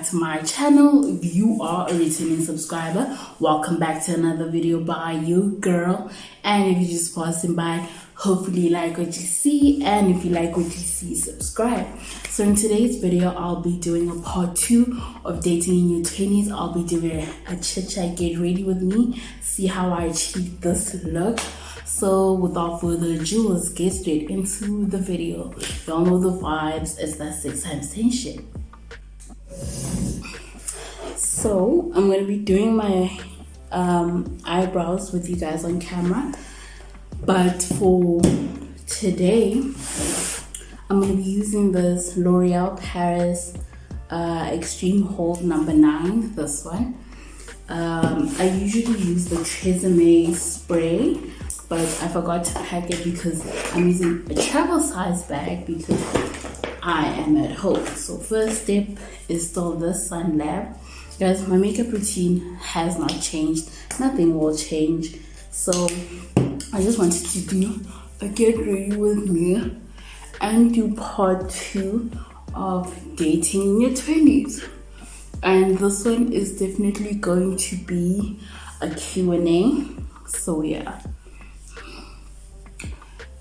to my channel. If you are a returning subscriber, welcome back to another video by you girl. And if you're just passing by, hopefully you like what you see, and if you like what you see, subscribe. So in today's video, I'll be doing a part 2 of dating in your 20s. I'll be doing a chit chat, get ready with me, see how I achieve this look. So without further ado, let's get straight into the video. Y'all know the vibes, it's that 6x10 shit. So I'm going to be doing my eyebrows with you guys on camera. But for today, I'm going to be using this L'Oreal Paris Extreme Hold number 9, this one. I usually use the Tresemme spray, but I forgot to pack it because I'm using a travel size bag because I am at home. So first step is still this Sun Lab. Guys, my makeup routine has not changed. Nothing will change. So I just wanted to do a get ready with me and do part 2 of dating in your 20s. And this one is definitely going to be a Q&A. So yeah.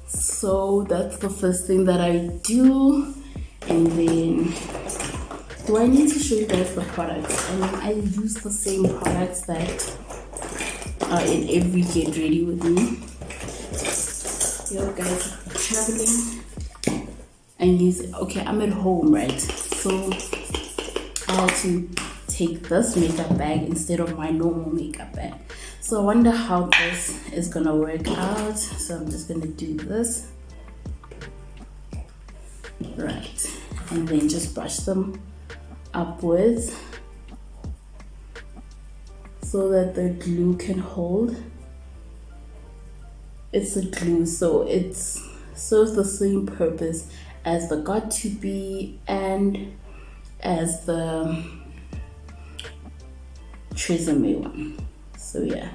So that's the first thing that I do. And then, do I need to show you guys the products? And I use the same products that are in every get ready with me. Yo guys, traveling and use, okay, I'm at home, right? So I had to take this makeup bag instead of my normal makeup bag. So I wonder how this is gonna work out. So I'm just gonna do this. Right, and then just brush them upwards so that the glue can hold. It's a glue, so it serves the same purpose as the Got To Be and as the Tresemme one. So yeah,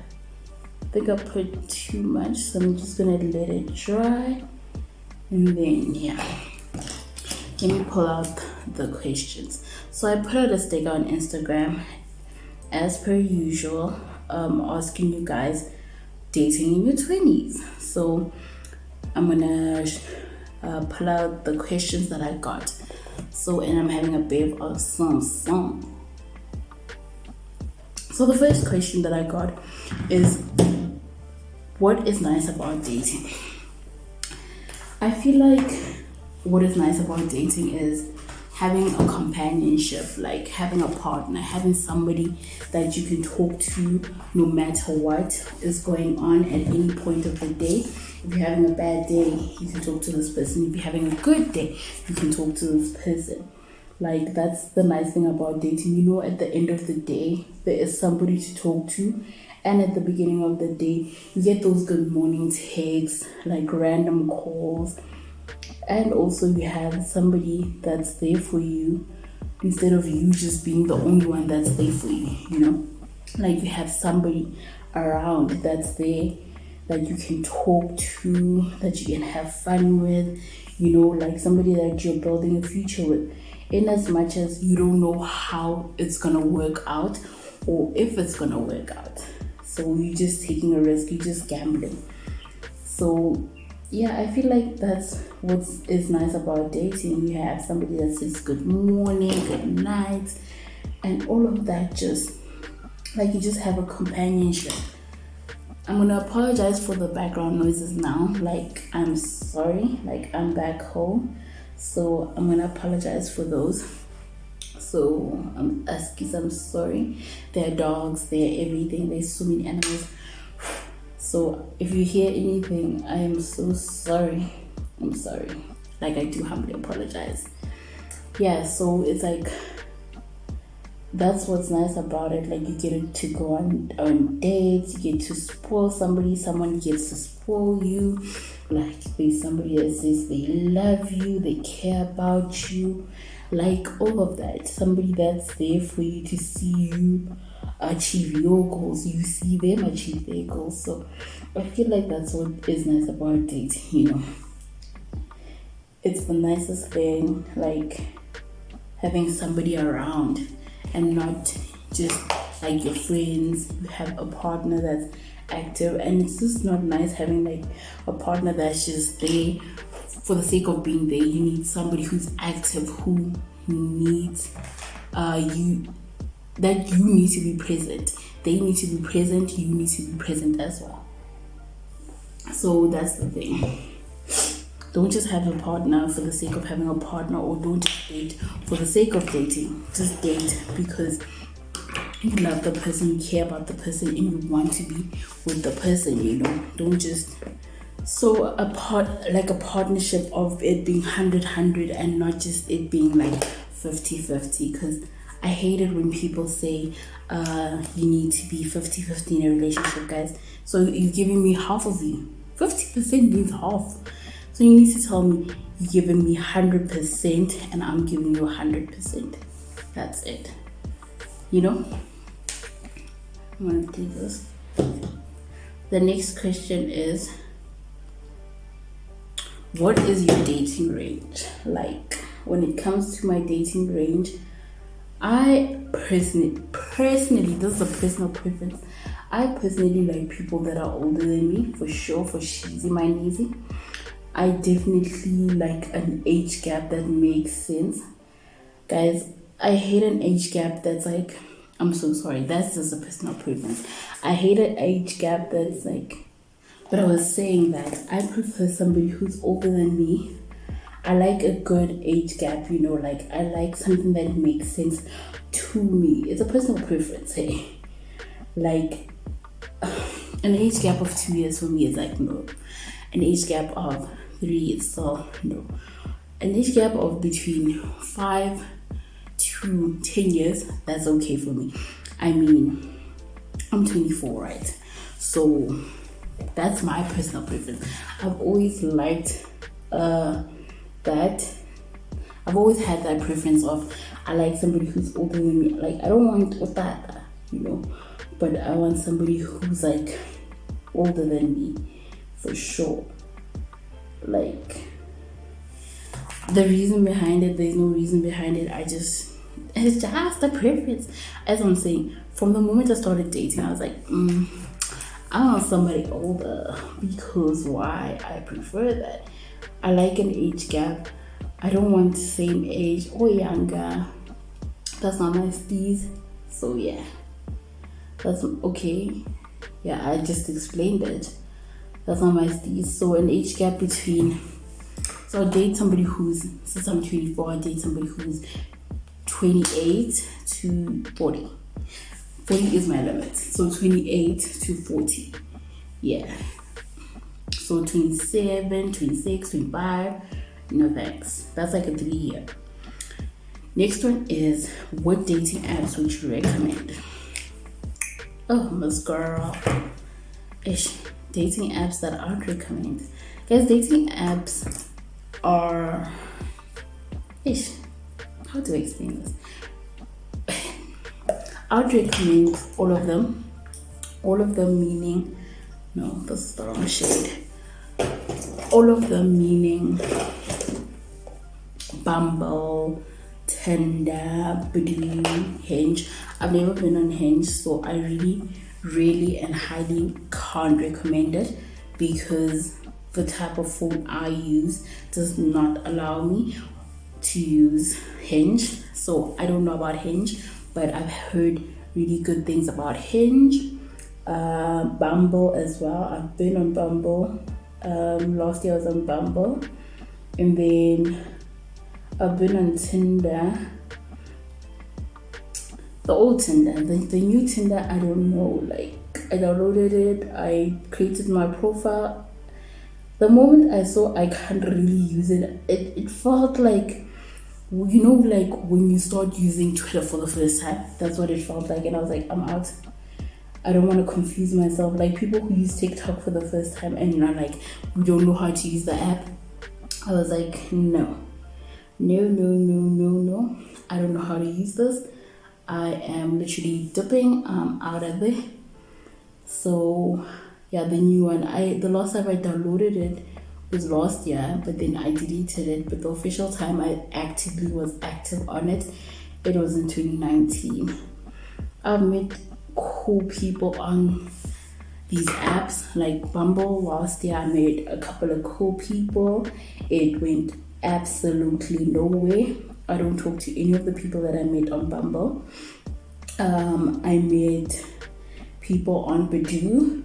I think I put too much, so I'm just gonna let it dry. And then yeah, let me pull out the questions. So I put out a sticker on Instagram as per usual, asking you guys dating in your 20s. So I'm gonna pull out the questions that I got. So, and I'm having a bit of some. So the first question that I got is, what is nice about dating? I feel like what is nice about dating is having a companionship, like having a partner, having somebody that you can talk to no matter what is going on at any point of the day. If you're having a bad day, you can talk to this person. If you're having a good day, you can talk to this person. Like, that's the nice thing about dating. You know, at the end of the day, there is somebody to talk to. And at the beginning of the day, you get those good morning texts, like random calls. And also you have somebody that's there for you instead of you just being the only one that's there for you, you know? Like, you have somebody around that's there that you can talk to, that you can have fun with, you know, like somebody that you're building a future with. In as much as you don't know how it's gonna work out or if it's gonna work out. So you're just taking a risk, you're just gambling. So yeah, I feel like that's what is nice about dating. You have somebody that says good morning, good night, and all of that. Just like, you just have a companionship. I'm gonna apologize for the background noises now. Like, I'm sorry, like I'm back home, so I'm gonna apologize for those. So I'm sorry. There are dogs, there are everything, there's so many animals. So if you hear anything, I am so sorry. I'm sorry. Like, I do humbly apologize. Yeah, so it's like, that's what's nice about it. Like, you get to go on dates, you get to spoil somebody, someone gets to spoil you. Like, there's somebody that says they love you, they care about you, like all of that. Somebody that's there for you to see you achieve your goals, you see them achieve their goals. So I feel like that's what is nice about dating, you know. It's the nicest thing, like having somebody around and not just like your friends. You have a partner that's active, and it's just not nice having like a partner that's just there for the sake of being there. You need somebody who's active, who needs you, that you need to be present. They need to be present, you need to be present as well. So that's the thing. Don't just have a partner for the sake of having a partner, or don't just date for the sake of dating. Just date because you love the person, you care about the person, and you want to be with the person, you know. Don't just like a partnership of it being 100-100 and not just it being like 50-50, because I hate it when people say you need to be 50-50 in a relationship, guys. So you're giving me half of you. 50% means half. So you need to tell me you're giving me 100% and I'm giving you 100%. That's it. You know? I'm gonna do this. The next question is, what is your dating range? Like, when it comes to my dating range, I personally, this is a personal preference. I personally like people that are older than me, for sure, for sheezy, my easy. I definitely like an age gap that makes sense. Guys, I hate an age gap that's like, I'm so sorry, that's just a personal preference. I hate an age gap that's like, but I was saying that I prefer somebody who's older than me. I like a good age gap, you know, like I like something that makes sense to me. It's a personal preference, hey. Like, an age gap of 2 years for me is like, no. An age gap of 3 years, so no. An age gap of between 5 to 10 years, that's okay for me. I mean, I'm 24, right? So that's my personal preference. I've always liked that. I've always had that preference of, I like somebody who's older than me. Like, I don't want that, you know, but I want somebody who's like older than me, for sure. Like, the reason behind it, there's no reason behind it. It's just a preference. As I'm saying, from the moment I started dating, I was like, I want somebody older, because why? I prefer that. I like an age gap. I don't want the same age or younger. That's not my steez. So yeah, that's okay. Yeah, I just explained it. That's not my steez. So an age gap between, so I'll date somebody who's, since I'm 24, I date somebody who's 28 to 40. 40 is my limit. So 28 to 40. Yeah. So 27, 26, 25. No thanks. That's like a 3 year. Next one is, what dating apps would you recommend? Oh, Miss Girl. Ish. Dating apps that I would recommend. Guys, dating apps are... Ish. How do I explain this? I would recommend all of them. All of them meaning... No, this is the wrong shade. All of them meaning Bumble, Tinder, Badoo, Hinge. I've never been on Hinge, so I really and highly can't recommend it, because the type of phone I use does not allow me to use Hinge. So I don't know about Hinge, but I've heard really good things about Hinge. Bumble as well. I've been on Bumble. Last year I was on Bumble, and then I've been on Tinder. The old Tinder, the new Tinder, I don't know. Like, I downloaded it, I created my profile. The moment I saw I can't really use it, it felt like, you know, like when you start using Twitter for the first time. That's what it felt like, and I was like, I'm out. I don't want to confuse myself. Like people who use TikTok for the first time and you're like, we don't know how to use the app. I was like, no. I don't know how to use this. I am literally dipping out of it. So yeah, the new one. The last time I downloaded it was last year, but then I deleted it. But the official time I actively was active on it It was in 2019. I've met cool people on these apps like Bumble. Last year I met a couple of cool people. It went absolutely nowhere. I don't talk to any of the people that I met on Bumble. I met people on Badoo.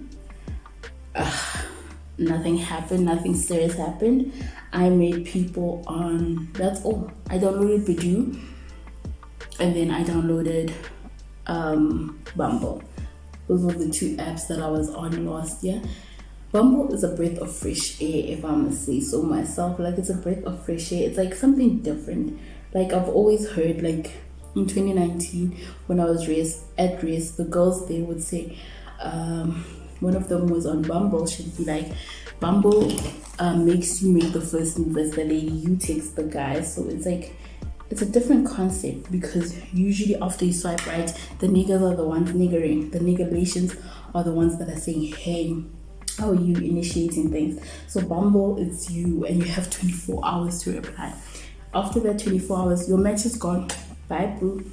Nothing happened, nothing serious happened. I met people on, that's all. I downloaded Badoo and then I downloaded Bumble. Those were the two apps that I was on last year. Bumble is a breath of fresh air, if I must say so myself. Like, it's a breath of fresh air. It's like something different. Like, I've always heard, like, in 2019, when I was at race, the girls, they would say, one of them was on Bumble. She'd be like, Bumble makes you make the first move as the lady, you text the guy. So it's like, it's a different concept, because usually after you swipe right, the niggas are the ones niggering. The niggerlations are the ones that are saying, hey, how are you initiating things? So Bumble, it's you, and you have 24 hours to reply. After that 24 hours, your match is gone. Bye, boo.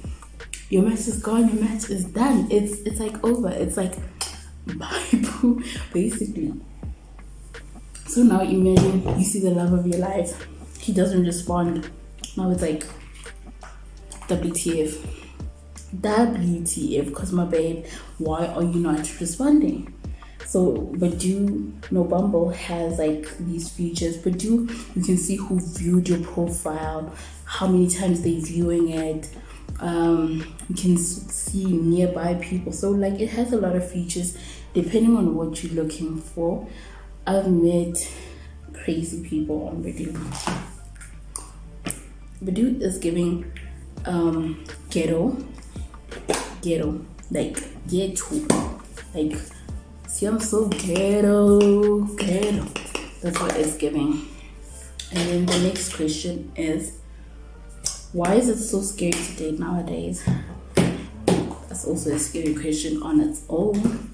Your match is gone. Your match is done. It's like over. It's like, bye, boo, basically. So now imagine you see the love of your life. He doesn't respond. Now it's like, WTF, because my babe, why are you not responding? So Badoo, no, Bumble has like these features. Badoo, you can see who viewed your profile, how many times they viewing it. You can see nearby people. So like, it has a lot of features depending on what you're looking for. I've met crazy people on Badoo. Badoo is giving ghetto, like ghetto, like, see, I'm so ghetto. That's what it's giving. And then the next question is, why is it so scary to date nowadays? That's also a scary question on its own.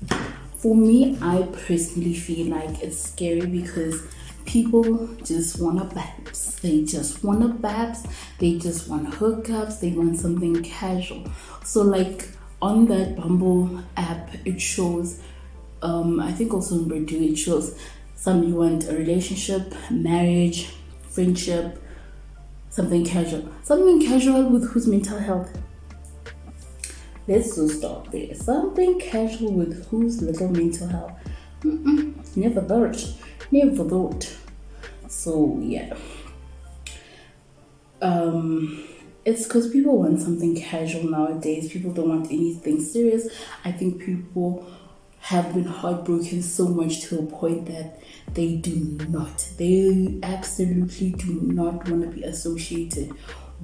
For me, I personally feel like it's scary because people just want to babs. They just want to babs. They just want hookups. They want something casual. So like on that Bumble app, it shows, I think also in Badoo, it shows some you want a relationship, marriage, friendship, something casual. Something casual with whose mental health? Let's just stop there. Something casual with whose little mental health? Never thought. So yeah, it's because people want something casual nowadays. People don't want anything serious. I think people have been heartbroken so much to a point that they absolutely do not want to be associated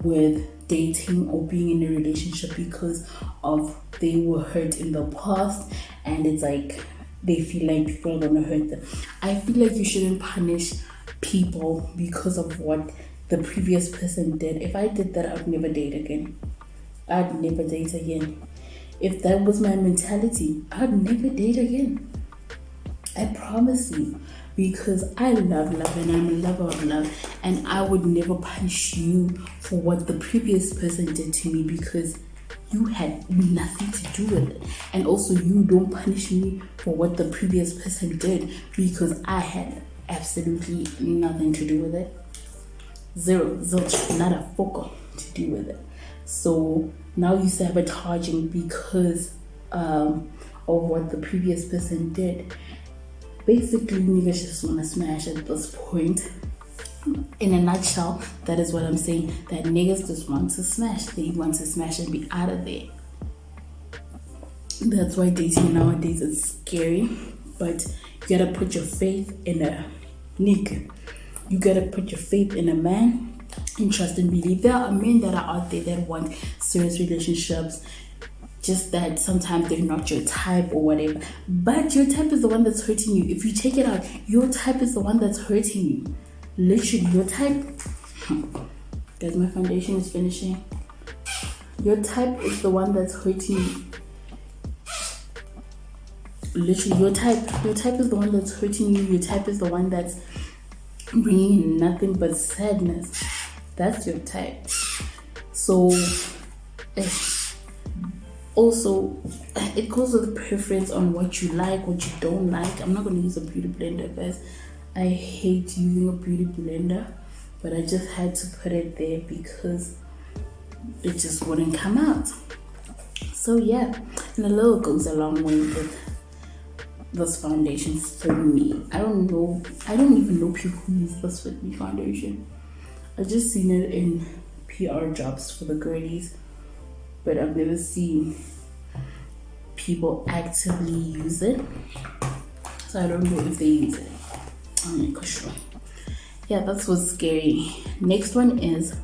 with dating or being in a relationship because of they were hurt in the past, and it's like they feel like people are gonna hurt them. I feel like you shouldn't punish people because of what the previous person did. If I did that, I'd never date again. If that was my mentality, I'd never date again. I promise you. Because I love love and I'm a lover of love, and I would never punish you for what the previous person did to me because you had nothing to do with it. And also you don't punish me for what the previous person did because I had absolutely nothing to do with it. Zero, zilch, not a focal to do with it. So now you're sabotaging because of what the previous person did. Basically, niggas just want to smash at this point. In a nutshell, that is what I'm saying. That niggas just want to smash. They want to smash and be out of there. That's why dating nowadays is scary. But you gotta put your faith in a nigga. You gotta put your faith in a man and trust and believe. There are men that are out there that want serious relationships. Just that sometimes they're not your type or whatever. But your type is the one that's hurting you. If you check it out, your type is the one that's hurting you. Literally, your type. Guys, my foundation is finishing. Your type is the one that's hurting you. Literally, your type is the one that's hurting you. Your type is the one that's bringing in nothing but sadness. That's your type. So Also, it goes with preference on what you like, what you don't like. I'm not going to use a beauty blender, guys. I hate using a beauty blender, but I just had to put it there because it just wouldn't come out. So yeah, and a little goes a long way with this foundation for me. I don't even know people who use this Fit Me foundation. I've just seen it in PR jobs for the girlies, but I've never seen people actively use it. So I don't know if they use it. I'm not sure. Yeah, that's what's scary. Next one is,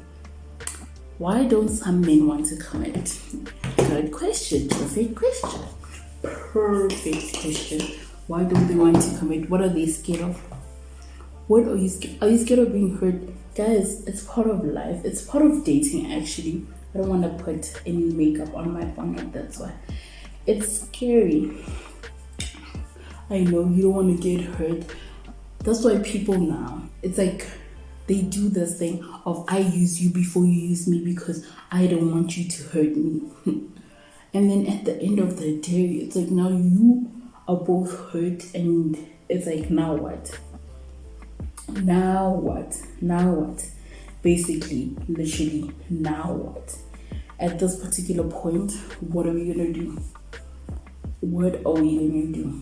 why don't some men want to commit? Good question. Perfect question. Perfect question. Why don't they want to commit? What are they scared of? What are you scared? Are you scared of being hurt? Guys, it's part of life. It's part of dating, actually. I don't want to put any makeup on my forehead, that's why. It's scary. I know you don't want to get hurt. That's why people now, it's like they do this thing of, I use you before you use me because I don't want you to hurt me. And then at the end of the day, it's like, now you are both hurt, and it's like, now what? Now what? Now what? Basically, literally, now what? At this particular point, what are we gonna do? What are we gonna do?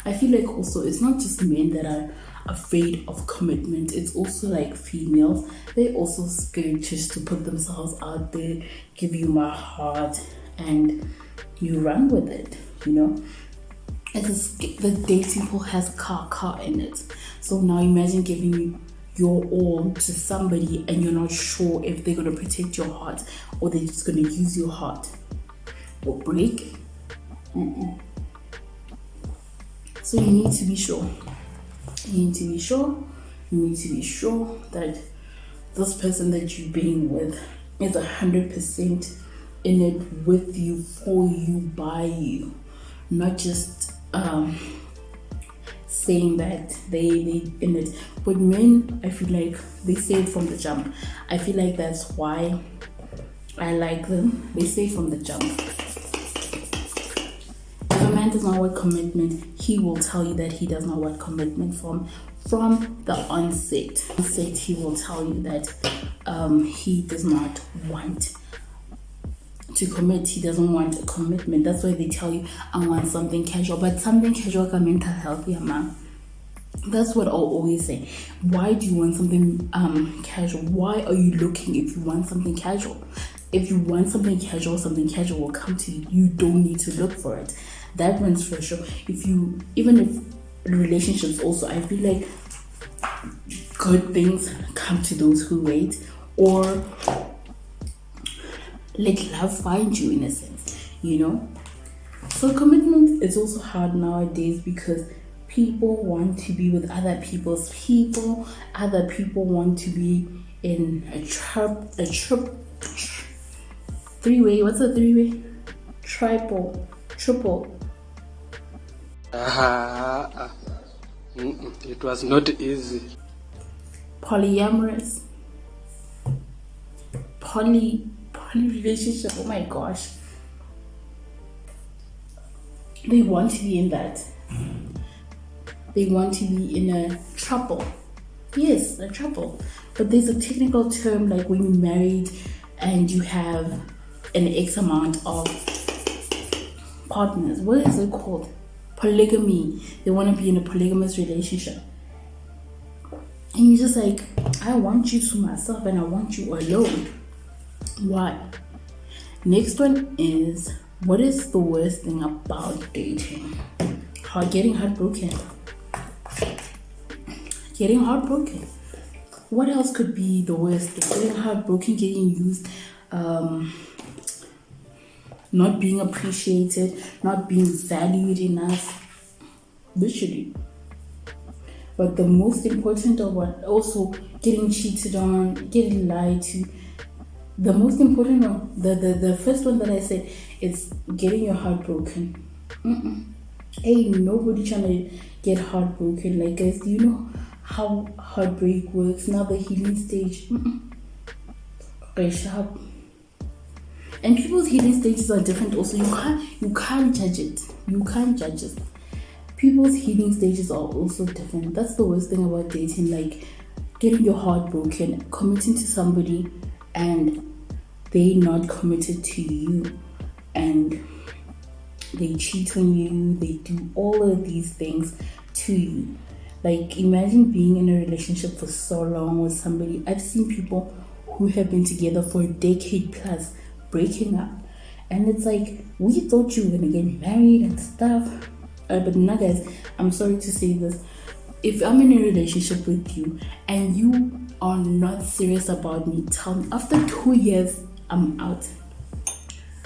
I feel like also it's not just men that are afraid of commitment, it's also like females. They're also scared just to put themselves out there, give you my heart, and you run with it, you know. The dating pool has car in it. So now imagine giving your all to somebody and you're not sure if they're going to protect your heart or they're just going to use your heart or break it. So you need to be sure. You need to be sure. You need to be sure that this person that you're being with is 100% in it with you, for you, by you. Not just saying that they in it. But men, I feel like they say it from the jump. I feel like that's why I like them. They say from the jump. If a man does not want commitment, he will tell you that he does not want commitment from the onset. He will tell you that he does not want to commit. He doesn't want a commitment. That's why they tell you, I want something casual. But something casual can mental health, yeah, man. That's what I'll always say. Why do you want something casual? Why are you looking if you want something casual? If you want something casual will come to you. You don't need to look for it. That one's for sure. Even if relationships also, I feel like good things come to those who wait, or let love find you, in a sense, you know. So commitment is also hard nowadays because people want to be with other people's people. Other people want to be in a three-way. What's a three-way? Triple. It was not easy. Polyamorous. Poly relationship. Oh my gosh. They want to be in that. They want to be in a trouble. Yes, a trouble. But there's a technical term, like when you're married and you have an X amount of partners. What is it called? Polygamy. They want to be in a polygamous relationship. And you're just like, I want you to myself and I want you alone. Why? Next one is, what is the worst thing about dating? Getting heartbroken. Getting heartbroken. What else could be the worst thing? Getting heartbroken, getting used, not being appreciated, not being valued enough. Literally. But the most important of what, also getting cheated on, getting lied to. The most important one, the first one that I said, is getting your heart broken. Ain't nobody trying to get heartbroken. Like, guys, do you know how heartbreak works? Now the healing stage. Okay, sharp. And people's healing stages are different also. You can't judge it. You can't judge it. People's healing stages are also different. That's the worst thing about dating, like getting your heart broken, committing to somebody and they not committed to you, and they cheat on you, they do all of these things to you. Like, imagine being in a relationship for so long with somebody. I've seen people who have been together for a decade plus breaking up, and it's like, we thought you were gonna get married and stuff, but now guys, I'm sorry to say this, if I'm in a relationship with you and you are not serious about me, tell me. After 2 years, I'm out.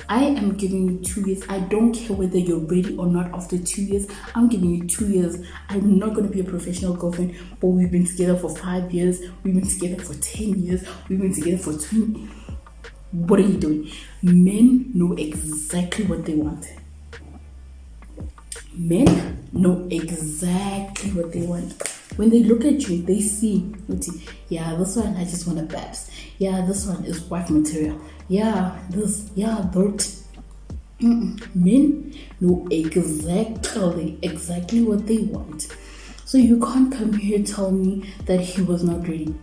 I am giving you 2 years. I don't care whether you're ready or not. After 2 years, I'm giving you 2 years. I'm not going to be a professional girlfriend, but we've been together for 5 years. We've been together for 10 years. We've been together for 20. What are you doing? Men know exactly what they want. Men know exactly what they want. When they look at you, they see, yeah, this one, I just want a babs. Yeah, this one is wife material. Yeah, this, yeah, dirt. Men know exactly what they want. So you can't come here and tell me that he was not ready.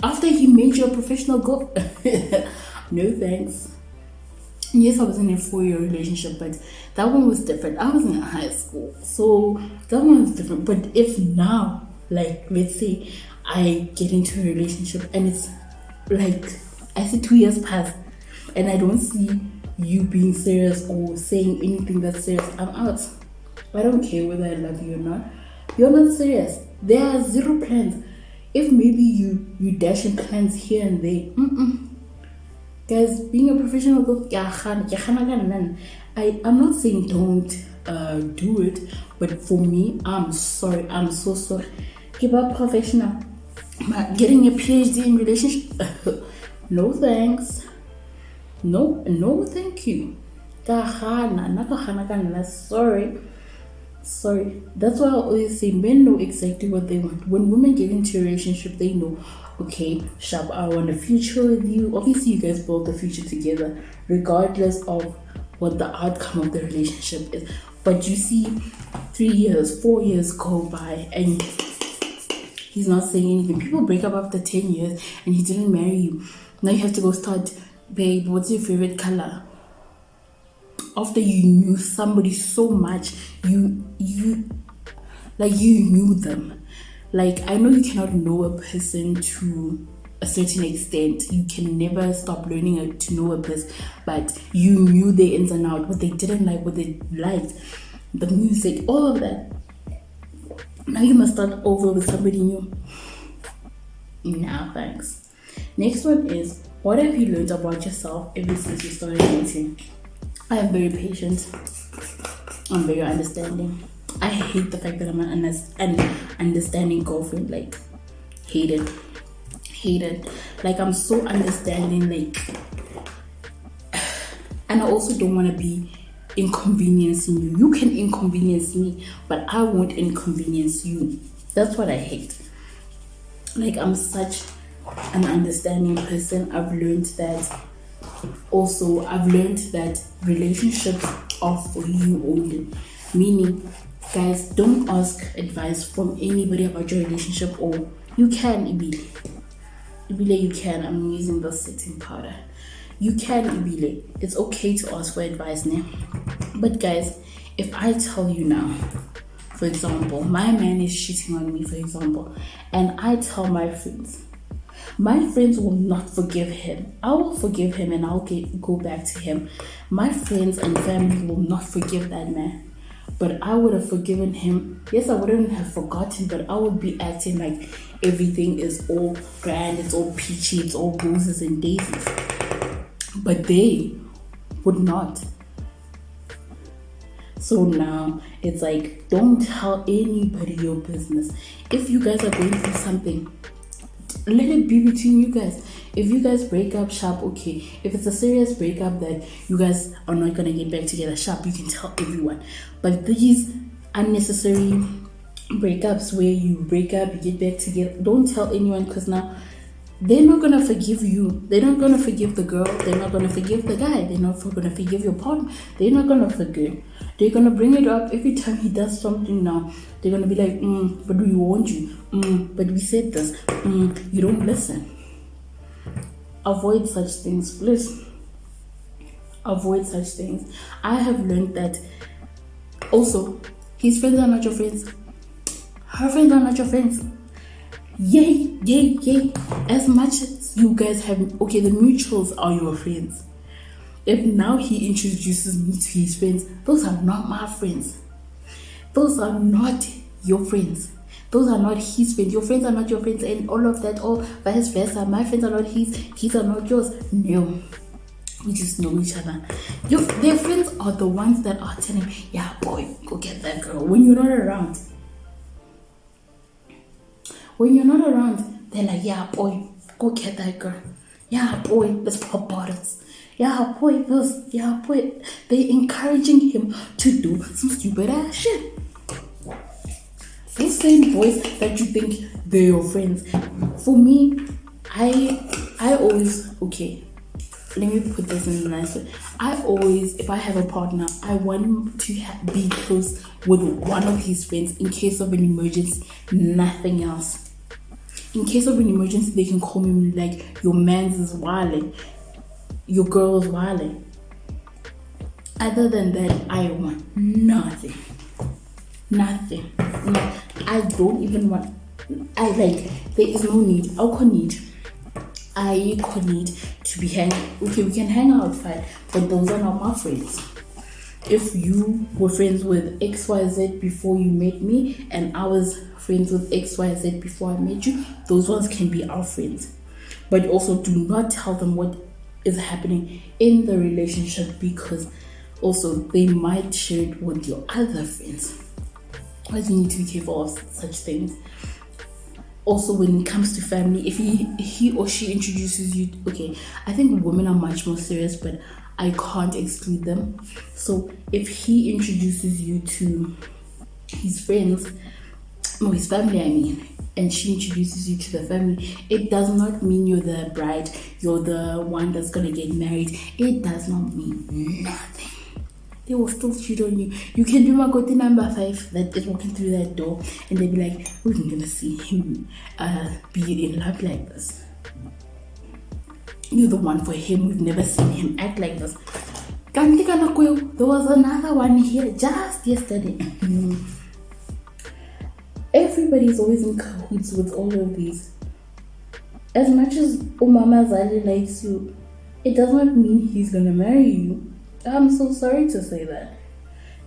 After he made you a professional girl. No thanks. Yes, I was in a 4-year relationship, but that one was different. I was in high school, so that one was different. But if now, like, let's say I get into a relationship and it's like, I see 2 years pass and I don't see you being serious or saying anything that's serious, I'm out. I don't care whether I love you or not. You're not serious. There are zero plans. If maybe you dash in plans here and there, guys, being a professional girl, I'm not saying don't do it, but for me, I'm sorry, I'm so sorry. Give up professional. Getting a PhD in relationship, no thanks. No thank you. Sorry. That's why I always say men know exactly what they want. When women get into a relationship, they know, okay, Shab, I want a future with you. Obviously, you guys build the future together, regardless of what the outcome of the relationship is. But you see, 3 years, 4 years go by, and he's not saying anything. People break up after 10 years, and he didn't marry you. Now you have to go start, babe, what's your favorite color? After you knew somebody so much, you knew them. Like, I know you cannot know a person to a certain extent. You can never stop learning to know a person, but you knew their ins and outs, what they didn't like, what they liked, the music, all of that. Now you must start over with somebody new. Nah, thanks. Next one is, what have you learned about yourself ever since you started dating? I am very patient. I'm very understanding. I hate the fact that I'm an understanding girlfriend. Like, hate it. Like, I'm so understanding. Like, and I also don't want to be inconveniencing you. You can inconvenience me, but I won't inconvenience you. That's what I hate. Like, I'm such an understanding person. I've learned that relationships are for you only. Meaning, guys, don't ask advice from anybody about your relationship, or you can, Ibile. You can. I'm using the setting powder. You can, Ibile. It's okay to ask for advice now. But guys, if I tell you now, for example, my man is cheating on me, for example, and I tell my friends will not forgive him. I will forgive him and I'll go back to him. My friends and family will not forgive that man. But I would have forgiven him. Yes, I wouldn't have forgotten, but I would be acting like everything is all grand, it's all peachy, it's all roses and daisies. But they would not. So now it's like, don't tell anybody your business. If you guys are going through something, let it be between you guys. If you guys break up, sharp, okay. If it's a serious breakup that you guys are not gonna get back together, sharp, you can tell everyone. But these unnecessary breakups where you break up, you get back together, don't tell anyone, because now they're not gonna forgive you. They're not gonna forgive the girl. They're not gonna forgive the guy. They're not gonna forgive your partner. They're not gonna forgive. They're gonna bring it up every time he does something now. They're gonna be like, but we warned you. But we said this. You don't listen. Avoid such things, please. Avoid such things. I have learned that also, his friends are not your friends. Her friends are not your friends. Yay. As much as you guys have, okay, the mutuals are your friends. If now he introduces me to his friends, those are not my friends. Those are not your friends. Those are not his friends. Your friends are not your friends, and all of that, or vice versa. My friends are not his are not yours. No. We just know each other. Their friends are the ones that are telling, yeah, boy, go get that girl. When you're not around. When you're not around, they're like, yeah, boy, go get that girl. Yeah, boy, let's pop bottles. Yeah, boy, this. Yeah, boy. They're encouraging him to do some stupid ass shit. Those same boys that you think they're your friends. For me, I always, okay, let me put this in a nice way. I always, if I have a partner, I want him to be close with one of his friends in case of an emergency, nothing else. In case of an emergency, they can call me like, your man's is wilding, your girl is wilding. Other than that, I want nothing. Nothing. No, I don't even want, there is no need. I could need to be hanging. Okay, we can hang out, fine, but those are not my friends. If you were friends with XYZ before you met me, and I was friends with XYZ before I met you, those ones can be our friends. But also do not tell them what is happening in the relationship, because also they might share it with your other friends. But you need to be careful of such things. Also, when it comes to family, if he or she introduces you, okay, I think women are much more serious, but I can't exclude them. So if he introduces you to his friends, or his family, I mean, and she introduces you to the family, it does not mean you're the bride, you're the one that's gonna get married. It does not mean nothing. They will still cheat on you. You can do Makoti number 5 that is walking through that door, and they'll be like, we're gonna see him be in love like this. You're the one for him. We've never seen him act like this. There was another one here just yesterday. Everybody's always in cahoots with all of these. As much as Umama Zali likes you, it does not mean he's gonna marry you. I'm so sorry to say that.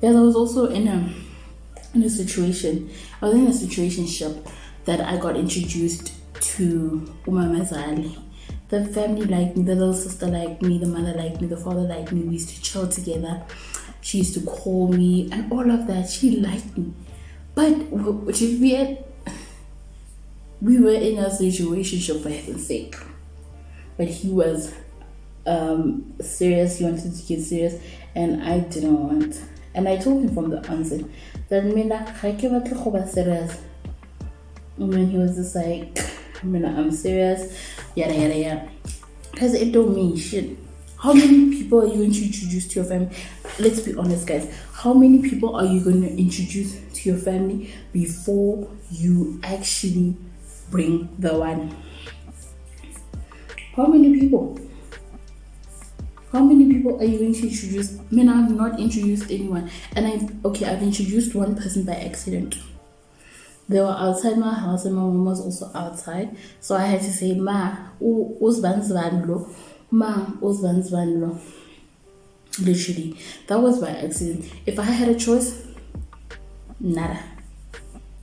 Yes, I was also in a situation. I was in a situationship that I got introduced to Umama Zali. The family liked me, the little sister liked me, the mother liked me, the father liked me. We used to chill together. She used to call me and all of that. She liked me. But we were in a situationship, for heaven's sake. But he was serious. He wanted to get serious, and I didn't want. And I told him from the onset that serious. And then he was just like, I'm serious, yada yada yada. Because it don't mean shit. How many people are you going to introduce to your family? Let's be honest, guys. How many people are you going to introduce to your family before you actually bring the one? How many people? How many people are you going to introduce? I mean, I've not introduced anyone. And I've introduced one person by accident. They were outside my house and my mom was also outside. So I had to say, Ma, uzvanzvanlo. Ma, uzvanzvanlo. Literally. That was by accident. If I had a choice, nada.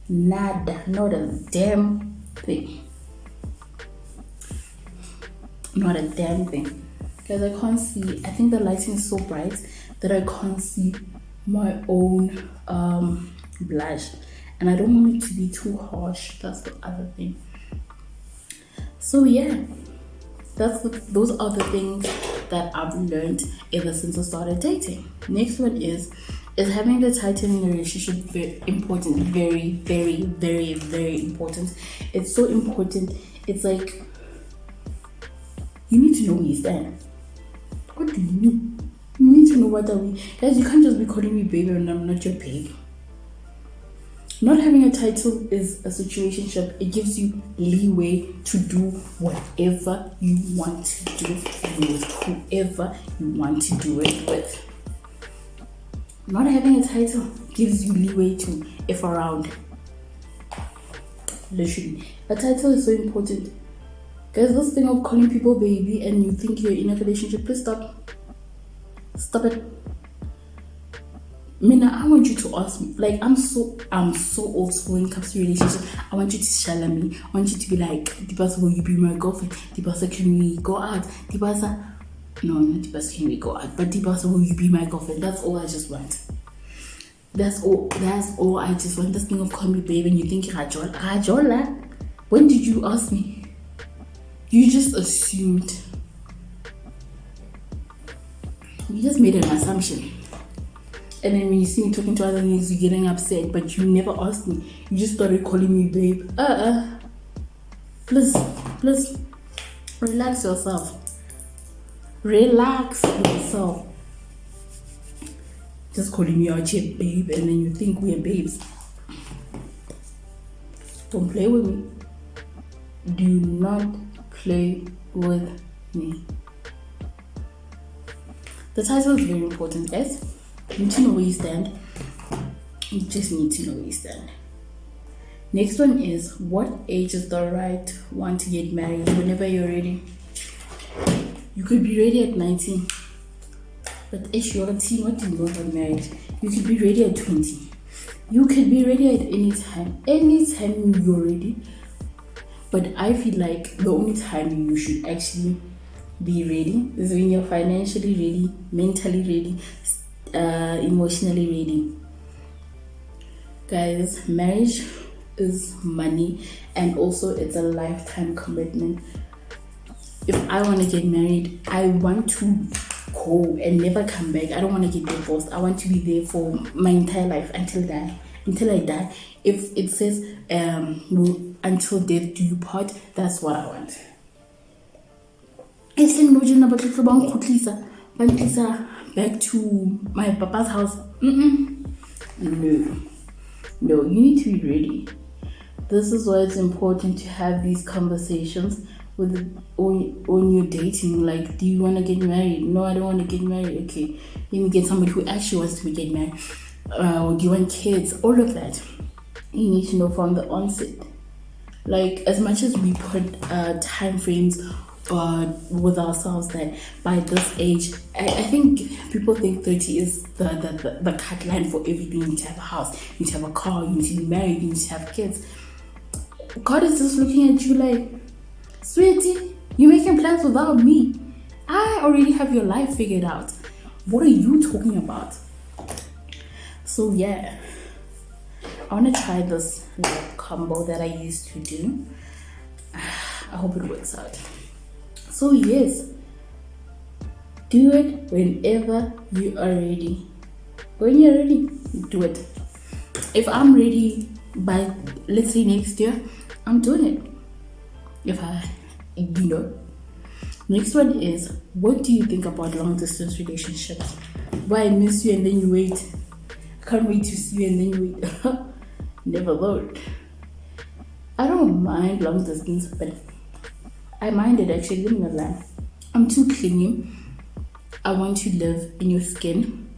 Nada. Not a damn thing. Not a damn thing. Because I can't see, I think the lighting is so bright that I can't see my own blush. And I don't want it to be too harsh. That's the other thing. So yeah, those are the things that I've learned ever since I started dating. Next one is having the title in a relationship very important. Very, very, very, very important. It's so important. It's like you need to know where you stand. What do you mean? You need to know what are we. Guys, you can't just be calling me baby when I'm not your baby. Not having a title is a situationship. It gives you leeway to do whatever you want to do and with whoever you want to do it with. Not having a title gives you leeway to F around. Literally. A title is so important. Guys, this thing of calling people baby and you think you're in a relationship, please stop. Stop it. Mina, I want you to ask me. Like, I'm so old school when it comes to relationships. I want you to shall me. I want you to be like, Dipasa, will you be my girlfriend? Dipasa, can we go out? Dipasa, no, not Dipasa, can we go out? But Dipasa, will you be my girlfriend? That's all I just want. That's all I just want. This thing of call me babe and you think Rajola? When did you ask me? You just assumed. You just made an assumption. And then when you see me talking to other niggas, you're getting upset, but you never asked me. You just started calling me babe. Please, relax yourself. Relax yourself. Just calling me out here babe, and then you think we're babes. Don't play with me. Do not play with me. The title is very important, guys. You need to know where you stand. You just need to know where you stand. Next one is, what age is the right one to get married? Whenever you're ready. You could be ready at 19. But if you're a teen, what do you know about marriage? You could be ready at 20. You could be ready at any time. Anytime you're ready. But I feel like the only time you should actually be ready is when you're financially ready, mentally ready, emotionally ready. Guys, marriage is money and also it's a lifetime commitment. If I want to get married, I want to go and never come back. I don't want to get divorced. I want to be there for my entire life until I die. If it says until death do you part, that's what I want. Back to my papa's house. No, you need to be ready. This is why it's important to have these conversations when you're dating. Like, do you want to get married? No, I don't want to get married. Okay, let me get somebody who actually wants to get married. Or do you want kids? All of that you need to know from the onset. Like, as much as we put time frames with ourselves that by this age, I think people think 30 is the cut line for everything. You need to have a house, you need to have a car, you need to be married, you need to have kids. God is just looking at you like, sweetie, you're making plans without me. I already have your life figured out. What are you talking about? So yeah, I want to try this combo that I used to do. I hope it works out. So yes, do it whenever you are ready. When you're ready, do it. If I'm ready by, let's say, next year, I'm doing it. Next one is, what do you think about long distance relationships? Why I miss you and then you wait. I can't wait to see you and then you wait. Never thought. I don't mind long distance, but I mind it actually. Let me not lie. I'm too clingy. I want to live in your skin.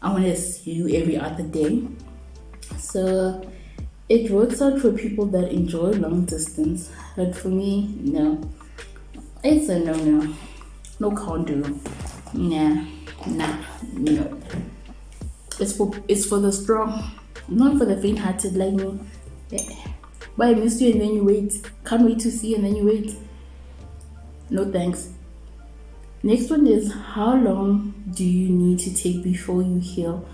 I want to see you every other day. So it works out for people that enjoy long distance, but for me, no. It's a no. No, can't do. No. It's for the strong, not for the faint-hearted like me. Yeah. But I miss you and then you wait. Can't wait to see and then you wait. No thanks. Next one is, how long do you need to take before you heal?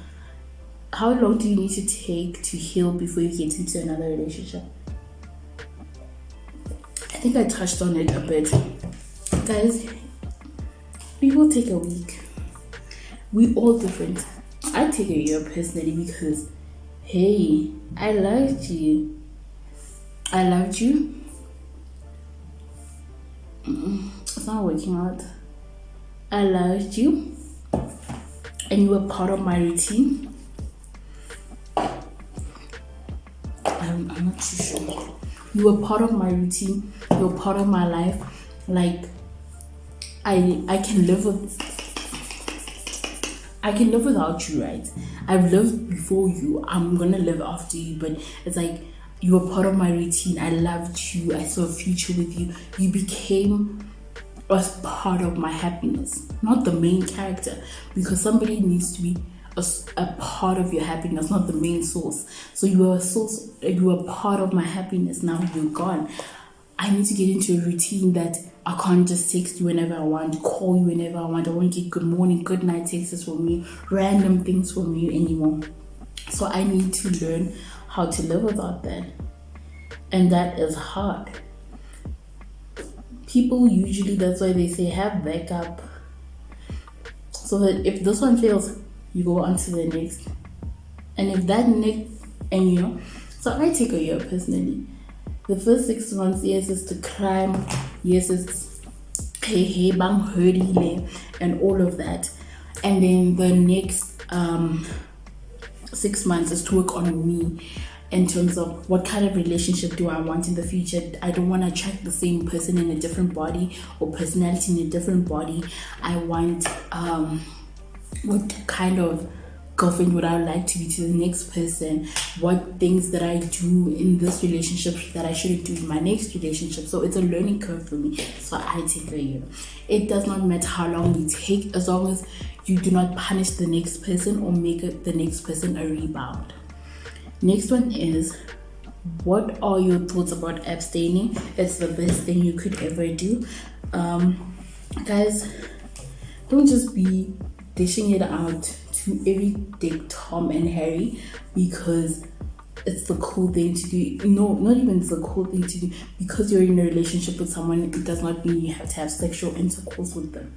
How long do you need to take to heal before you get into another relationship? I think I touched on it a bit. Guys, people take a week. We all different. I take a year personally because, hey, I loved you. it's not working out. I loved you and you were part of my routine. I'm not too sure. You were part of my routine. You were part of my life. Like I can live without you, right? I've lived before you. I'm gonna live after you. But it's like you were part of my routine. I loved you. I saw a future with you. You became a part of my happiness, not the main character, because somebody needs to be a part of your happiness, not the main source. So you were a source, you were part of my happiness. Now you're gone. I need to get into a routine that I can't just text you whenever I want, call you whenever I want. I won't get good morning, good night texts from you, random things from you anymore. So I need to learn how to live without that. And that is hard. People usually, that's why they say have backup. So that if this one fails, you go on to the next. And if that next, and so I take a year personally. The first 6 months, yes, it's to climb, yes, it's hey bang hurdle and all of that. And then the next 6 months is to work on me in terms of what kind of relationship do I want in the future. I don't want to attract the same person in a different body or personality in a different body. I want what kind of girlfriend would I like to be to the next person, what things that I do in this relationship that I shouldn't do in my next relationship. So it's a learning curve for me. So I take a year. It does not matter how long you take, as long as you do not punish the next person or make the next person a rebound. Next one is, what are your thoughts about abstaining? It's the best thing you could ever do. Guys, don't just be dishing it out to every Dick, Tom and Harry because it's the cool thing to do. No, not even it's the cool thing to do. Because you're in a relationship with someone, it does not mean you have to have sexual intercourse with them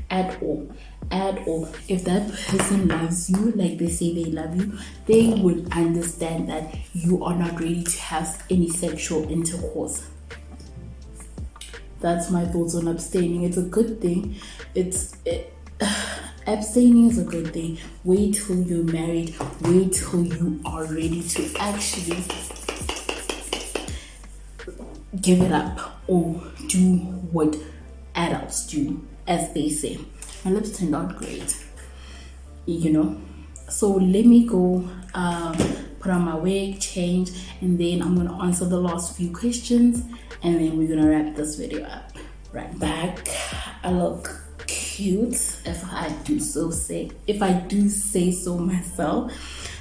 at all. If that person loves you like they say they love you, they would understand that you are not ready to have any sexual intercourse. That's my thoughts on abstaining. It's a good thing. Abstaining is a good thing. Wait till you're married. Wait till you are ready to actually give it up or do what adults do, as they say. My lips turned out great, So let me go put on my wig, change, and then I'm gonna answer the last few questions, and then we're gonna wrap this video up. Right back. I look cute, if I do say so myself.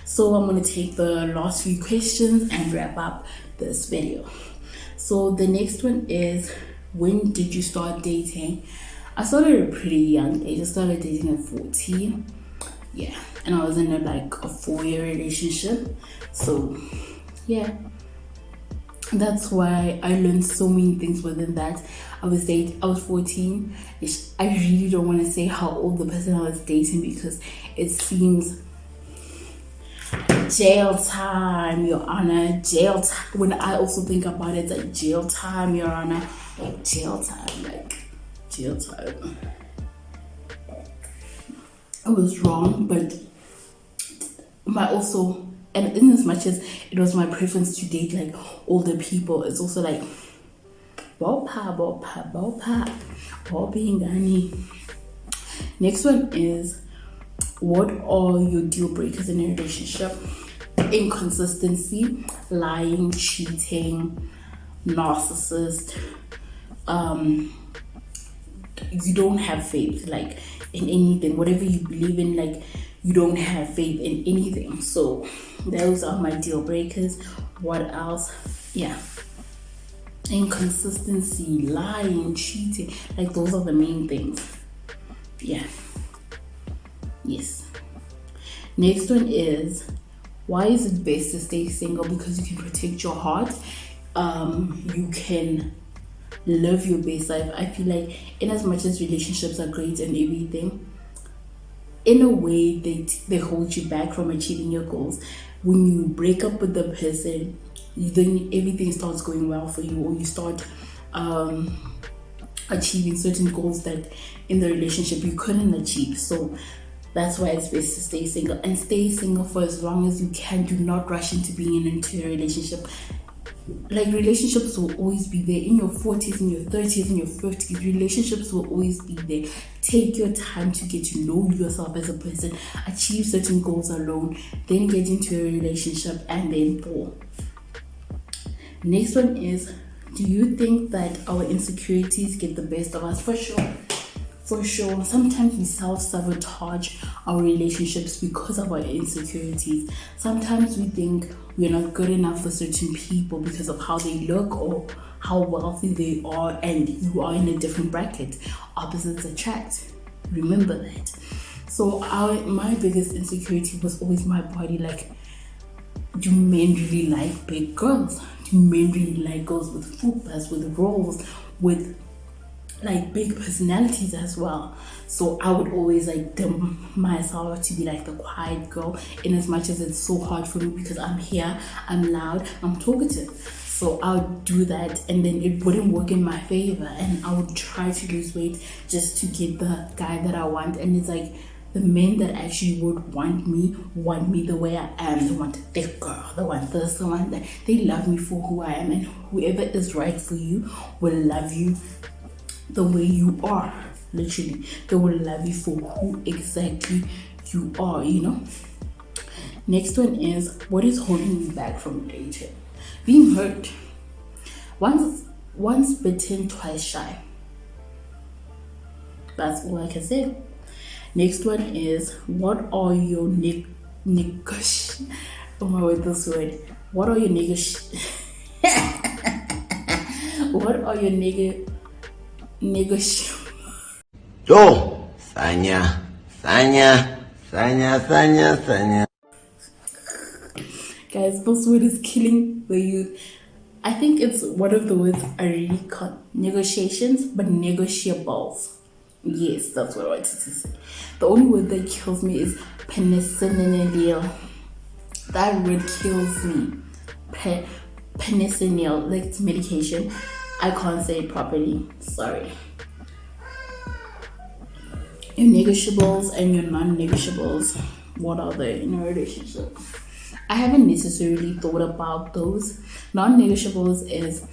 So I'm gonna take the last few questions and wrap up this video. So the next one is, when did you start dating? I started at a pretty young age. I started dating at 14. Yeah, and I was in a 4-year relationship. So yeah, that's why I learned so many things within that. I was 14. I really don't want to say how old the person I was dating because it seems jail time, Your Honor. Jail time. When I also think about it, it's like jail time, Your Honor. Like jail time, jail time. I was wrong, but and in as much as it was my preference to date older people, it's also Next one is, what are your deal breakers in a relationship? Inconsistency, lying, cheating, narcissist. You don't have faith in anything. Whatever you believe in, you don't have faith in anything. So those are my deal breakers. What else? Yeah, inconsistency, lying, cheating, those are the main things. Yeah. Yes. Next one is, why is it best to stay single? Because you can protect your heart. You can live your best life. I feel in as much as relationships are great and everything, in a way they hold you back from achieving your goals. When you break up with the person, then everything starts going well for you, or you start achieving certain goals that in the relationship you couldn't achieve. So that's why it's best to stay single, and stay single for as long as you can. Do not rush into being into a relationship. Like, relationships will always be there in your 40s, in your 30s, in your 50s. Relationships will always be there. Take your time to get to know yourself as a person, achieve certain goals alone, then get into a relationship, and then fall. Next one is, do you think that our insecurities get the best of us? For sure. For sure. Sometimes we self-sabotage our relationships because of our insecurities. Sometimes we think we're not good enough for certain people because of how they look or how wealthy they are, and you are in a different bracket. Opposites attract. Remember that. So my biggest insecurity was always my body. Like, do men really like big girls? Do men really like girls with fupas, with rolls, with like big personalities as well? So I would always like dim myself to be like the quiet girl, in as much as it's so hard for me because I'm here, I'm loud, I'm talkative. So I would do that, and then it wouldn't work in my favor, and I would try to lose weight just to get the guy that I want. And it's like, the men that actually would want me the way I am. They want a thick girl, they want this, they want that. They love me for who I am, and whoever is right for you will love you the way you are. Literally, they will love you for who exactly you are, you know. Next one is, what is holding you back from dating? Being hurt. Once bitten, twice shy. That's all I can say. Next one is, what are your what are your Yo, Sanya. Guys, this word is killing the youth. I think it's one of the words I really can't. Negotiations, but negotiables. Yes, that's what I wanted to say. The only word that kills me is penicillin. That word kills me. Penicillin, like it's medication. I can't say it properly. Sorry. Your negotiables and your non-negotiables. What are they in a relationship? I haven't necessarily thought about those. Non-negotiables is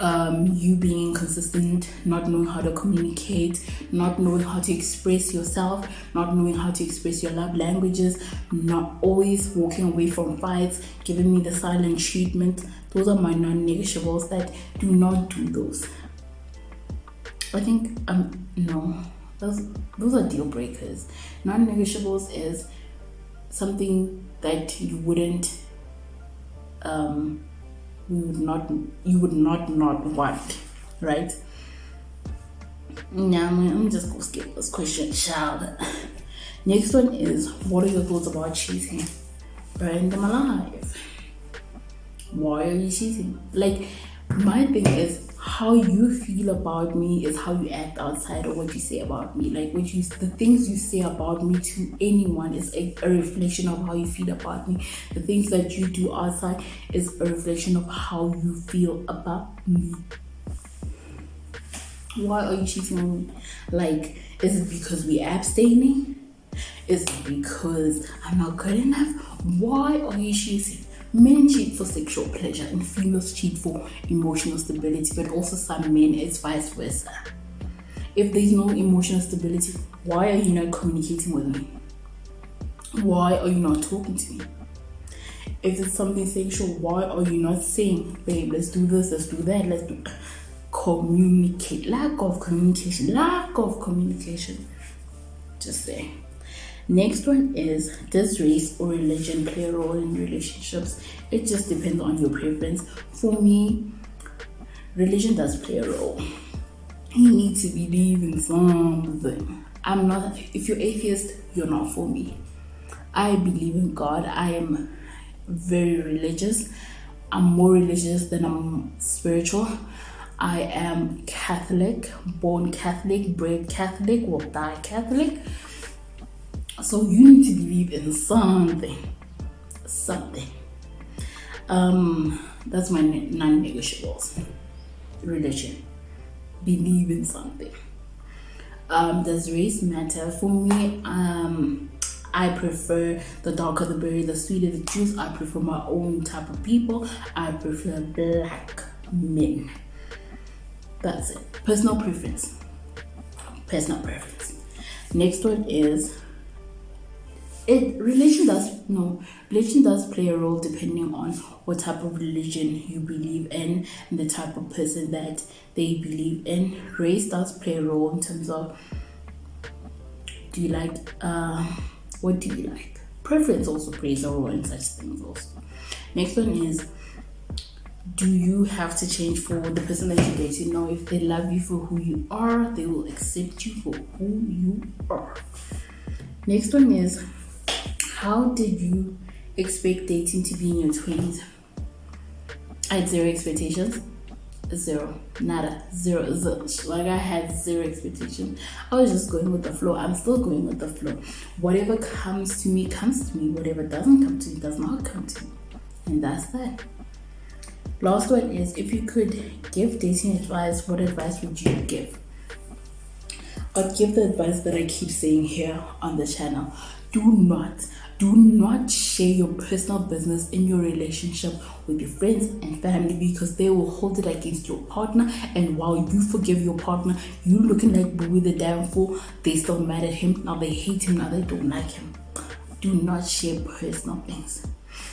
you being consistent, not knowing how to communicate, not knowing how to express yourself, not knowing how to express your love languages, not always walking away from fights, giving me the silent treatment. Those are my non-negotiables. That do not do those. I think no, those are deal breakers. Non-negotiables is something that you wouldn't you would not want, right? Now I'm just gonna skip this question, child. Next one is, what are your thoughts about cheating? Burn them alive. Why are you cheating? Like, my thing is, how you feel about me is how you act outside, or what you say about me. Like, the things you say about me to anyone is a reflection of how you feel about me. The things that you do outside is a reflection of how you feel about me. Why are you cheating on me? Like, is it because we're abstaining? Is it because I'm not good enough? Why are you cheating? Men cheat for sexual pleasure and females cheat for emotional stability, but also some men it's vice versa. If there's no emotional stability, why are you not communicating with me? Why are you not talking to me? If it's something sexual, why are you not saying, babe, let's do this, let's do that, let's do... Communicate. Lack of communication. Just say. Next one is, does race or religion play a role in relationships? It just depends on your preference. For me, religion does play a role. You need to believe in something. If you're atheist, you're not for me. I believe in God. I am very religious. I'm more religious than I'm spiritual. I am Catholic, born Catholic, bred Catholic, will die Catholic. So you need to believe in something. That's my non-negotiables. Religion. believe in something. Does race matter? For me, I prefer the darker the berry, the sweeter the juice. I prefer my own type of people. I prefer black men. That's it. Personal preference. Personal preference. Next one is religion does play a role depending on what type of religion you believe in and the type of person that they believe in. Race does play a role in terms of what do you like? Preference also plays a role in such things also. Next one is, do you have to change for the person that you're dating? No, if they love you for who you are, they will accept you for who you are. Next one is, how did you expect dating to be in your 20s? I had zero expectations. Zero. Nada. Zero. Zilch. Like, I had zero expectations. I was just going with the flow. I'm still going with the flow. Whatever comes to me, comes to me. Whatever doesn't come to me, does not come to me. And that's that. Last one is, if you could give dating advice, what advice would you give? I'd give the advice that I keep saying here on the channel. Do not share your personal business in your relationship with your friends and family, because they will hold it against your partner. And while you forgive your partner, you looking like Booey the damn fool, they still mad at him. Now they hate him, now they don't like him. Do not share personal things.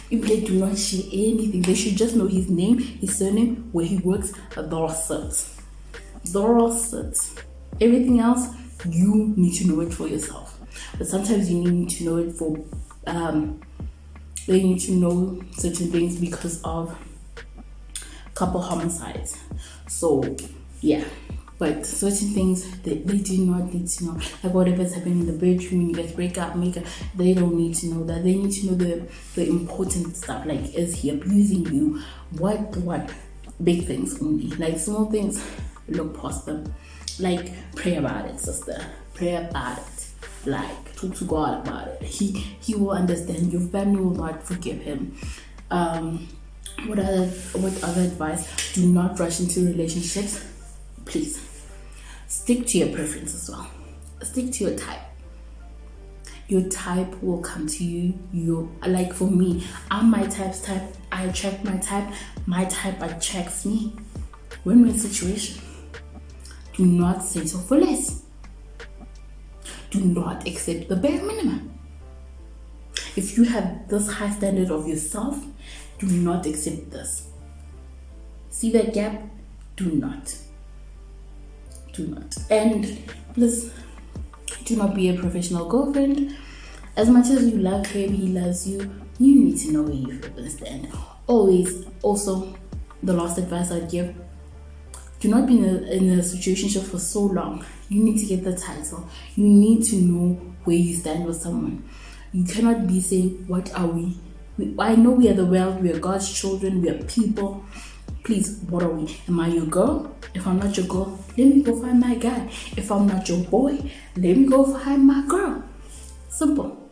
If they do not share anything, they should just know his name, his surname, where he works, that's it. Everything else, you need to know it for yourself. But sometimes you need to know it for they need to know certain things because of couple homicides. So yeah, but certain things they do not need to know, like whatever's happening in the bedroom, you guys break up, make up, they don't need to know that. They need to know the important stuff, like, is he abusing you, what big things only. Like small things, look past them. Like, pray about it, sister, pray about it. Like, talk to God about it. He will understand. Your family will not forgive him. What other advice? Do not rush into relationships. Please stick to your preference as well. Stick to your type. Your type will come to you. Like, for me, I'm my type's type. I attract my type. My type attracts me. Win-win situation. Do not settle for less. Do not accept the bare minimum. If you have this high standard of yourself, do not accept this. See that gap? Do not. And please, do not be a professional girlfriend. As much as you love him, he loves you. You need to know where you feel and stand. Always. Also, the last advice I'd give: do not be in a situation for so long. You need to get the title. You need to know where you stand with someone. You cannot be saying, what are we? I know we are the world, we are God's children, we are people. Please, what are we? Am I your girl? If I'm not your girl, let me go find my guy. If I'm not your boy, let me go find my girl. Simple.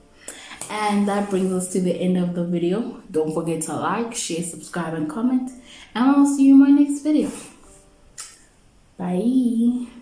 And that brings us to the end of the video. Don't forget to like, share, subscribe, and comment. And I'll see you in my next video. Bye.